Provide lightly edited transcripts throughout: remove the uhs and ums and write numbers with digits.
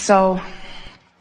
So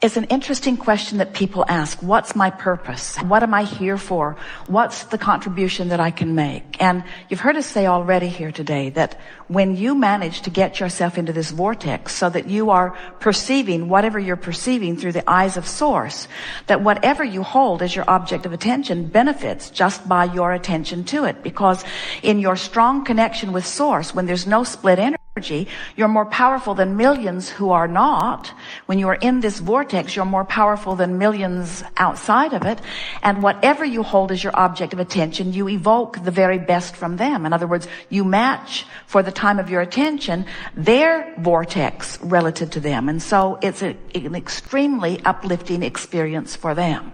it's an interesting question that people ask. What's my purpose? What am I here for? What's the contribution that I can make? And you've heard us say already here today that when you manage to get yourself into this vortex so that you are perceiving whatever you're perceiving through the eyes of Source, that whatever you hold as your object of attention benefits just by your attention to it. Because in your strong connection with Source, when there's no split energy, you're more powerful than millions who are not. When you are in this vortex, you're more powerful than millions outside of it. And whatever you hold as your object of attention, you evoke the very best from them. In other words, you match for the time of your attention their vortex relative to them. And so it's an extremely uplifting experience for them.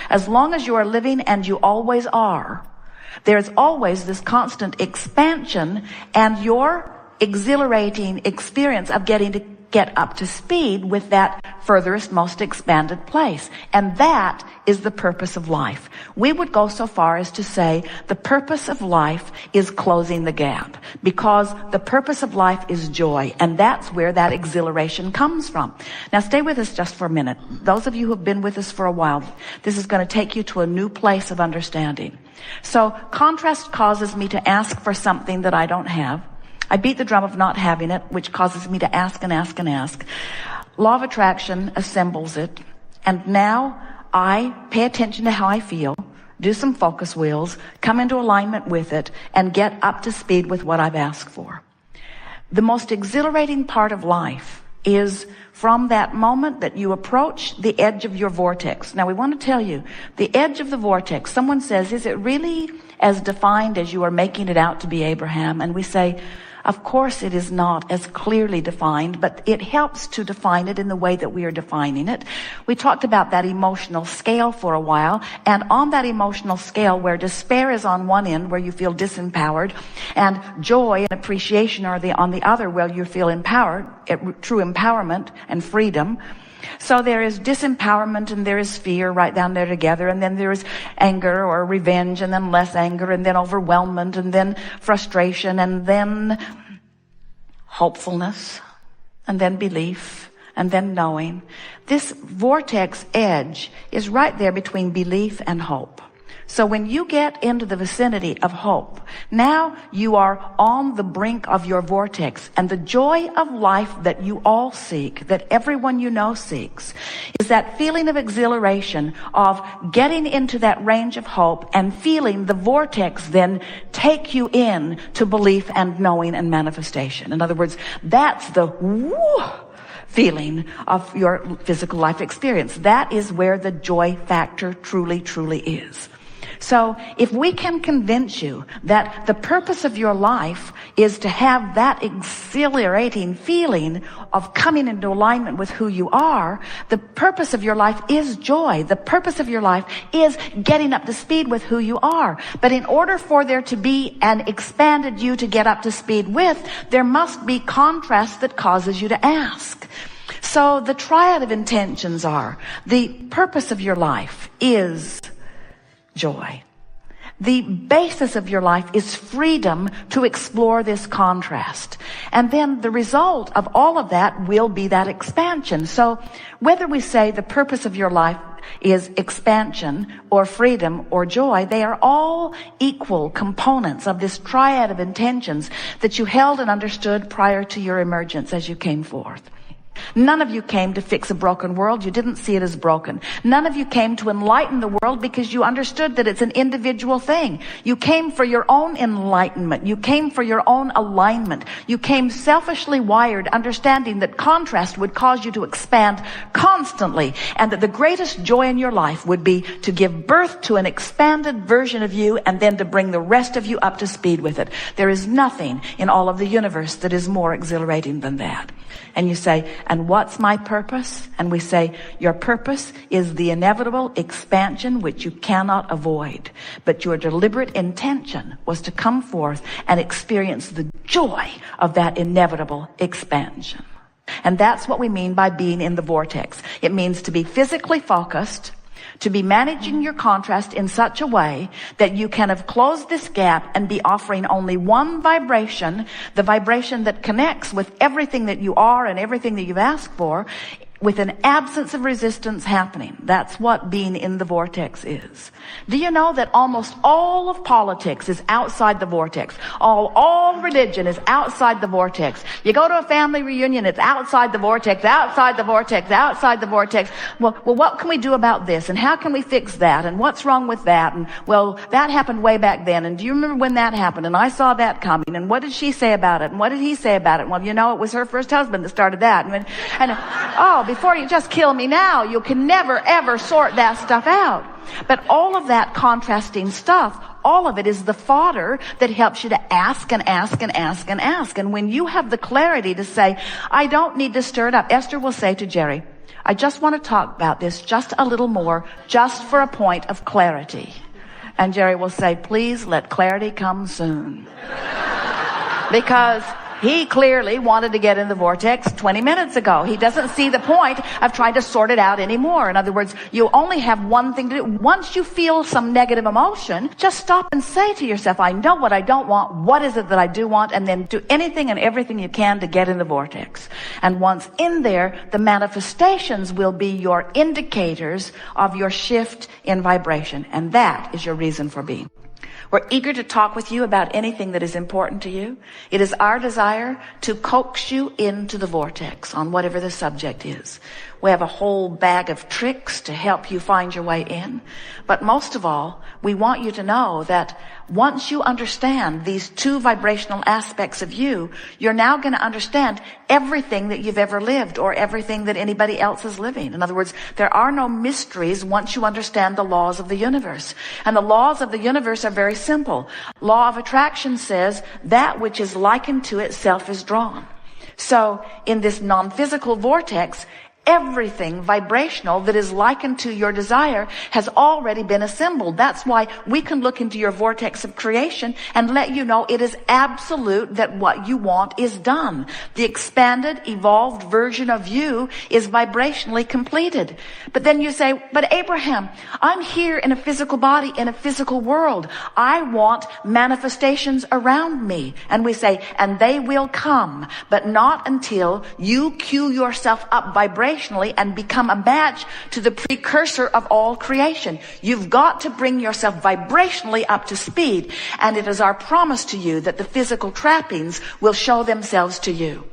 As long as you are living, and you always are, there's always this constant expansion and your exhilarating experience of getting to get up to speed with that furthest, most expanded place. And that is the purpose of life. We would go so far as to say the purpose of life is closing the gap, because the purpose of life is joy, and that's where that exhilaration comes from. Now stay with us just for a minute. Those of you who have been with us for a while, this is going to take you to a new place of understanding. So contrast causes me to ask for something that I don't have. I beat the drum of not having it, which causes me to ask and ask and ask. Law of attraction assembles it. And now I pay attention to how I feel, do some focus wheels, come into alignment with it, and get up to speed with what I've asked for. The most exhilarating part of life is from that moment that you approach the edge of your vortex. Now we want to tell you, the edge of the vortex, someone says, is it really as defined as you are making it out to be, Abraham? And we say, of course it is not as clearly defined, but it helps to define it in the way that we are defining it. We talked about that emotional scale for a while, and on that emotional scale where despair is on one end, where you feel disempowered, and joy and appreciation are on the other, where you feel empowered, true empowerment and freedom. So there is disempowerment and there is fear right down there together, and then there is anger or revenge, and then less anger, and then overwhelmment, and then frustration, and then hopefulness, and then belief, and then knowing. This vortex edge is right there between belief and hope. So when you get into the vicinity of hope, now you are on the brink of your vortex, and the joy of life that you all seek, that everyone you know seeks, is that feeling of exhilaration of getting into that range of hope and feeling the vortex then take you in to belief and knowing and manifestation. In other words, that's the woo feeling of your physical life experience. That is where the joy factor truly, truly is. So if we can convince you that the purpose of your life is to have that exhilarating feeling of coming into alignment with who you are, the purpose of your life is joy. The purpose of your life is getting up to speed with who you are. But in order for there to be an expanded you to get up to speed with, there must be contrast that causes you to ask. So the triad of intentions are: the purpose of your life is joy. The basis of your life is freedom to explore this contrast. And then the result of all of that will be that expansion. So whether we say the purpose of your life is expansion or freedom or joy, they are all equal components of this triad of intentions that you held and understood prior to your emergence as you came forth. None of you came to fix a broken world. You didn't see it as broken. None of you came to enlighten the world because you understood that it's an individual thing. You came for your own enlightenment. You came for your own alignment. You came selfishly wired, understanding that contrast would cause you to expand constantly, and that the greatest joy in your life would be to give birth to an expanded version of you and then to bring the rest of you up to speed with it. There is nothing in all of the universe that is more exhilarating than that. And you say, and what's my purpose? And we say, your purpose is the inevitable expansion which you cannot avoid. But your deliberate intention was to come forth and experience the joy of that inevitable expansion. And that's what we mean by being in the vortex. It means to be physically focused, to be managing your contrast in such a way that you can have closed this gap and be offering only one vibration, the vibration that connects with everything that you are and everything that you've asked for, with an absence of resistance happening. That's what being in the vortex is. Do you know that almost all of politics is outside the vortex? All religion is outside the vortex. You go to a family reunion, it's outside the vortex, outside the vortex, outside the vortex. Well, what can we do about this? And how can we fix that? And what's wrong with that? And well, that happened way back then. And do you remember when that happened? And I saw that coming. And what did she say about it? And what did he say about it? Well, you know, it was her first husband that started that. Before you just kill me now, you can never ever sort that stuff out. But all of that contrasting stuff, all of it is the fodder that helps you to ask and ask and ask and ask. And when you have the clarity to say, I don't need to stir it up. Esther will say to Jerry, I just want to talk about this just a little more, just for a point of clarity. And Jerry will say, please let clarity come soon. Because he clearly wanted to get in the vortex 20 minutes ago. He doesn't see the point of trying to sort it out anymore. In other words, you only have one thing to do. Once you feel some negative emotion, just stop and say to yourself, I know what I don't want. What is it that I do want? And then do anything and everything you can to get in the vortex. And once in there, the manifestations will be your indicators of your shift in vibration. And that is your reason for being. We're eager to talk with you about anything that is important to you. It is our desire to coax you into the vortex on whatever the subject is. We have a whole bag of tricks to help you find your way in. But most of all, we want you to know that once you understand these two vibrational aspects of you, you're now going to understand everything that you've ever lived or everything that anybody else is living. In other words, there are no mysteries once you understand the laws of the universe. And the laws of the universe are very simple. Law of attraction says that which is likened to itself is drawn. So in this non-physical vortex, everything vibrational that is likened to your desire has already been assembled. That's why we can look into your vortex of creation and let you know it is absolute that what you want is done. The expanded, evolved version of you is vibrationally completed. But then you say, but Abraham, I'm here in a physical body, in a physical world. I want manifestations around me. And we say, and they will come, but not until you cue yourself up vibrationally and become a match to the precursor of all creation. You've got to bring yourself vibrationally up to speed, and it is our promise to you that the physical trappings will show themselves to you.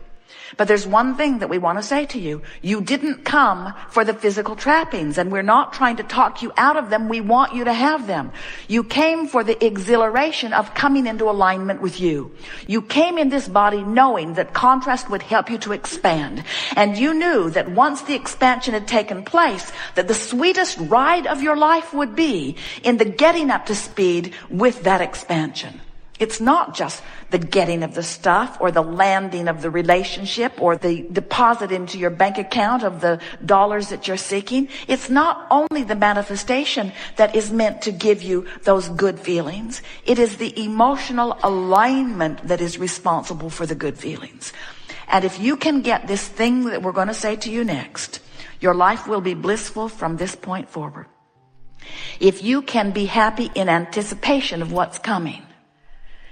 But there's one thing that we want to say to you. You didn't come for the physical trappings, and we're not trying to talk you out of them. We want you to have them. You came for the exhilaration of coming into alignment with you. You came in this body knowing that contrast would help you to expand. And you knew that once the expansion had taken place, that the sweetest ride of your life would be in the getting up to speed with that expansion. It's not just the getting of the stuff or the landing of the relationship or the deposit into your bank account of the dollars that you're seeking. It's not only the manifestation that is meant to give you those good feelings. It is the emotional alignment that is responsible for the good feelings. And if you can get this thing that we're going to say to you next, your life will be blissful from this point forward. If you can be happy in anticipation of what's coming,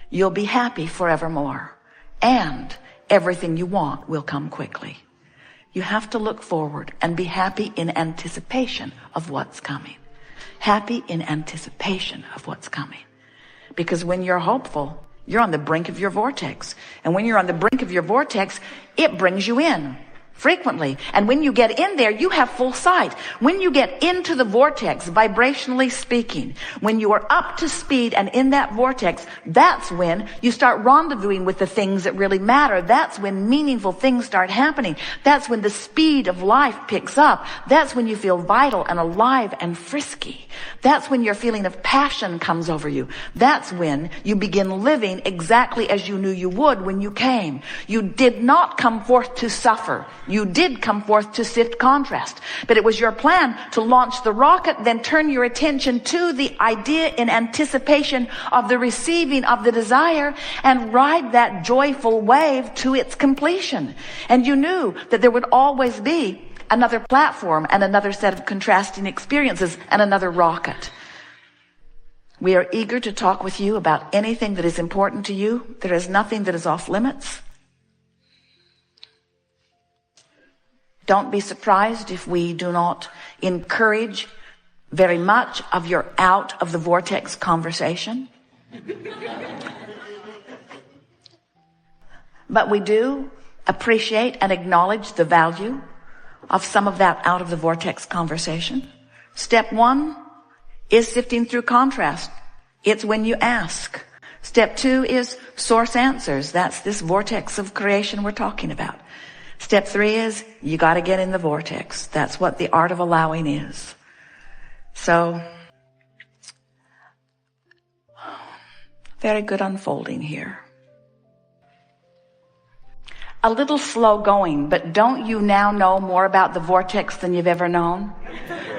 you'll be happy forevermore, and everything you want will come quickly. You have to look forward and be happy in anticipation of what's coming. Happy in anticipation of what's coming. Because when you're hopeful, you're on the brink of your vortex. And when you're on the brink of your vortex, it brings you in. Frequently. And when you get in there, you have full sight. When you get into the vortex, vibrationally speaking, when you are up to speed and in that vortex, that's when you start rendezvousing with the things that really matter. That's when meaningful things start happening. That's when the speed of life picks up. That's when you feel vital and alive and frisky. That's when your feeling of passion comes over you. That's when you begin living exactly as you knew you would when you came. You did not come forth to suffer. You did come forth to sift contrast, but it was your plan to launch the rocket, then turn your attention to the idea in anticipation of the receiving of the desire and ride that joyful wave to its completion. And you knew that there would always be another platform and another set of contrasting experiences and another rocket. We are eager to talk with you about anything that is important to you. There is nothing that is off limits. Don't be surprised if we do not encourage very much of your out of the vortex conversation. But we do appreciate and acknowledge the value of some of that out of the vortex conversation. Step 1 is sifting through contrast. It's when you ask. Step 2 is source answers. That's this vortex of creation we're talking about. Step 3 is you got to get in the vortex. That's what the art of allowing is. So, very good unfolding here. A little slow going, but don't you now know more about the vortex than you've ever known?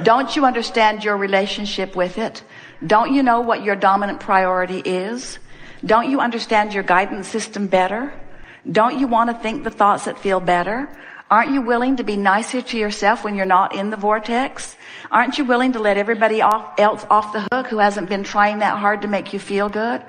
Don't you understand your relationship with it? Don't you know what your dominant priority is? Don't you understand your guidance system better? Don't you want to think the thoughts that feel better? Aren't you willing to be nicer to yourself when you're not in the vortex? Aren't you willing to let everybody else off the hook who hasn't been trying that hard to make you feel good?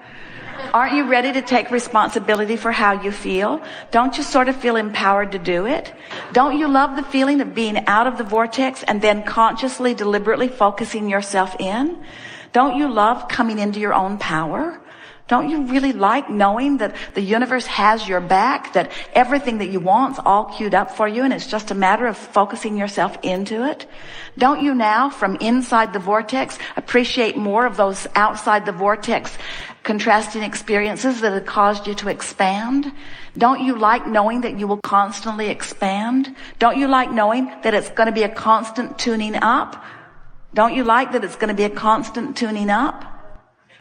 Aren't you ready to take responsibility for how you feel? Don't you sort of feel empowered to do it? Don't you love the feeling of being out of the vortex and then consciously, deliberately focusing yourself in? Don't you love coming into your own power? Don't you really like knowing that the universe has your back, that everything that you want's all queued up for you and it's just a matter of focusing yourself into it? Don't you now, from inside the vortex, appreciate more of those outside the vortex contrasting experiences that have caused you to expand? Don't you like knowing that you will constantly expand? Don't you like knowing that it's going to be a constant tuning up? Don't you like that it's going to be a constant tuning up?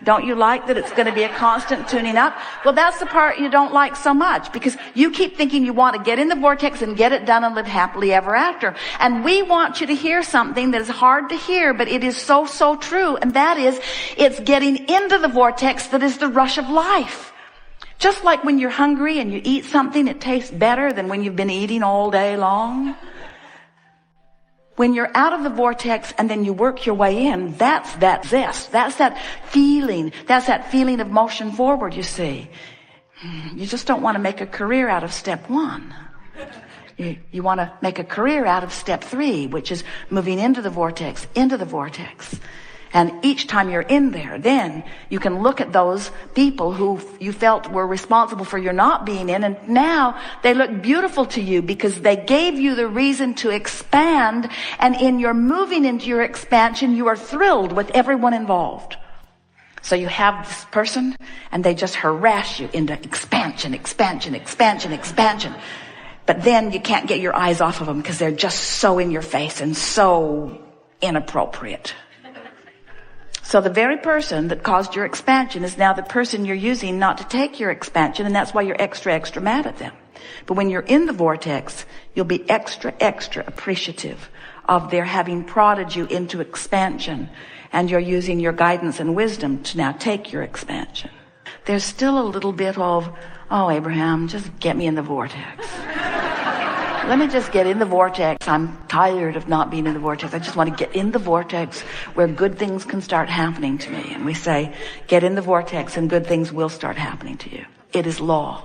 Don't you like that it's going to be a constant tuning up? Well, that's the part you don't like so much, because you keep thinking you want to get in the vortex and get it done and live happily ever after. And we want you to hear something that is hard to hear, but it is so, so true. And that is, it's getting into the vortex that is the rush of life. Just like when you're hungry and you eat something, it tastes better than when you've been eating all day long. When you're out of the vortex and then you work your way in, that's that zest. That's that feeling. That's that feeling of motion forward, you see. You just don't want to make a career out of step 1. You want to make a career out of step 3, which is moving into the vortex, into the vortex. And each time you're in there, then you can look at those people who you felt were responsible for your not being in, and now they look beautiful to you because they gave you the reason to expand, and in your moving into your expansion, you are thrilled with everyone involved. So you have this person, and they just harass you into expansion, expansion, expansion, expansion. But then you can't get your eyes off of them because they're just so in your face and so inappropriate. So the very person that caused your expansion is now the person you're using not to take your expansion, and that's why you're extra, extra mad at them. But when you're in the vortex, you'll be extra, extra appreciative of their having prodded you into expansion, and you're using your guidance and wisdom to now take your expansion. There's still a little bit of, oh, Abraham, just get me in the vortex. Let me just get in the vortex. I'm tired of not being in the vortex. I just want to get in the vortex where good things can start happening to me. And we say, get in the vortex and good things will start happening to you. It is law.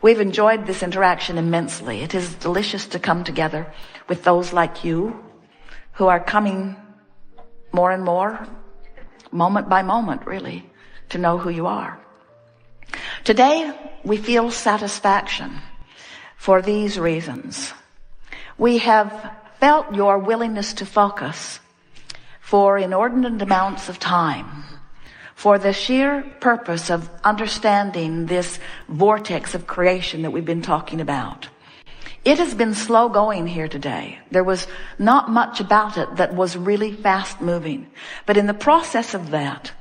We've enjoyed this interaction immensely. It is delicious to come together with those like you who are coming more and more, moment by moment, really, to know who you are. Today, we feel satisfaction. For these reasons, we have felt your willingness to focus for inordinate amounts of time, for the sheer purpose of understanding this vortex of creation that we've been talking about. It has been slow going here today. There was not much about it that was really fast moving. But in the process of that,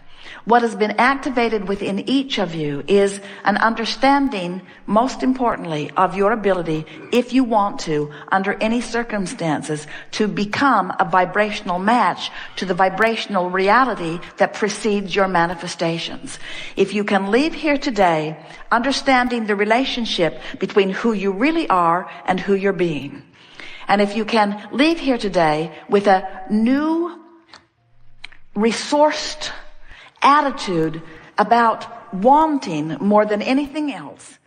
what has been activated within each of you is an understanding, most importantly, of your ability, if you want to, under any circumstances, to become a vibrational match to the vibrational reality that precedes your manifestations. If you can leave here today understanding the relationship between who you really are and who you're being, and if you can leave here today with a new, resourced attitude about wanting more than anything else